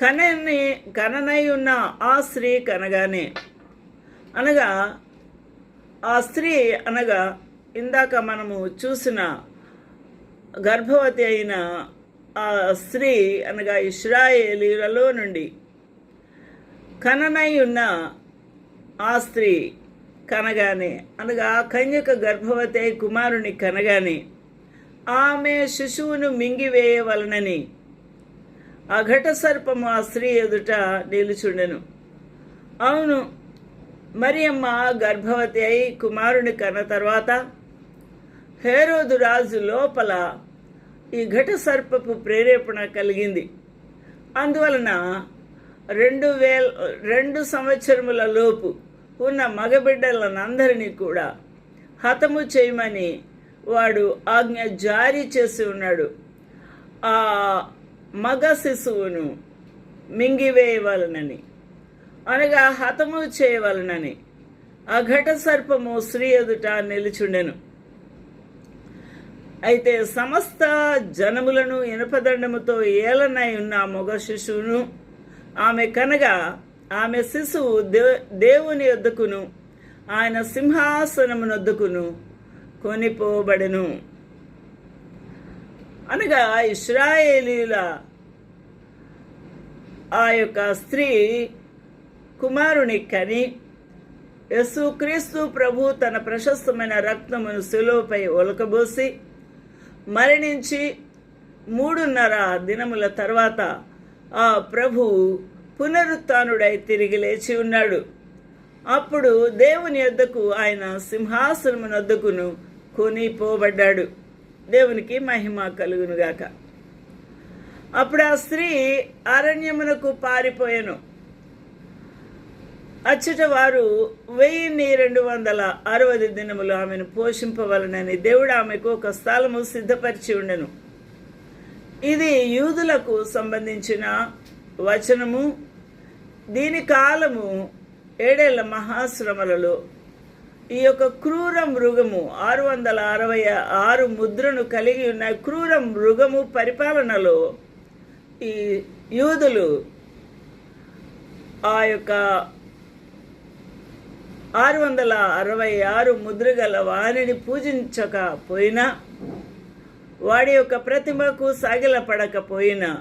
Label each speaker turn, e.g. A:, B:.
A: కననై ఉన్న ఆ స్త్రీ కనగానే, అనగా ఆ స్త్రీ అనగా ఇందాక మనము చూసిన గర్భవతి అయిన ఆ స్త్రీ అనగా ఇశ్రాయేలీయులలో నుండి కననై ఉన్న ఆ స్త్రీ కనగానే, అనగా కన్యక గర్భవతి అయి కుమారుని కనగానే ఆమె శిశువును మింగివేయవలనని ఆ ఘట సర్పము ఆ స్త్రీ ఎదుట నిలుచుండెను. అవును, మరియమ్మ గర్భవతి అయి కుమారుని కన్న తర్వాత హేరోదు రాజు లోపల ఈ ఘట సర్పపు ప్రేరేపణ కలిగింది. అందువలన 2 సంవత్సరముల లోపు ఉన్న మగబిడ్డలనందరినీ కూడా హతము చేయమని వాడు ఆజ్ఞ జారీ చేసి ఉన్నాడు. ఆ మగ శిశువును మింగివేయవలనని, అనగా హతము చేయవలనని ఆ ఘట సర్పము స్త్రీ ఎదుట నిలుచుండెను. అయితే సమస్త జనములను ఇనపదండముతో ఏలనై ఉన్న మగ శిశువును ఆమె కనగా ఆమె శిశువు దేవుని యొద్దకును ఆయన సింహాసనమునొద్దకును కొనిపోబడెను. అనగా ఇశ్రాయేలీయుల ఆ యొక్క స్త్రీ కుమారుని కని యేసుక్రీస్తు ప్రభు తన ప్రశస్తమైన రక్తమును శిలువపై ఒలకబోసి మరణించి 3.5 దినముల తర్వాత ఆ ప్రభు పునరుత్థానుడై తిరిగి లేచి ఉన్నాడు. అప్పుడు దేవుని యొద్దకు ఆయన సింహాసనమునొద్దకును కొనిపోబడ్డాడు. దేవునికి మహిమ కలుగునుగాక. అప్పుడు ఆ స్త్రీ అరణ్యమునకు పారిపోయెను. అచ్చట వారు 1260 దినములు ఆమెను పోషింపవలనని దేవుడు ఆమెకు ఒక స్థలము సిద్ధపరిచి ఉండెను. ఇది యూదులకు సంబంధించిన వచనము. దీని కాలము 7 ఏళ్ల మహాశ్రమలలో ఈ యొక్క క్రూర మృగము 666 ముద్రను కలిగి ఉన్న క్రూర మృగము పరిపాలనలో ఈ యూదులు ఆ యొక్క 666 ముద్రగల వారిని పూజించకపోయినా, వాడి యొక్క ప్రతిమకు సాగిలపడకపోయినా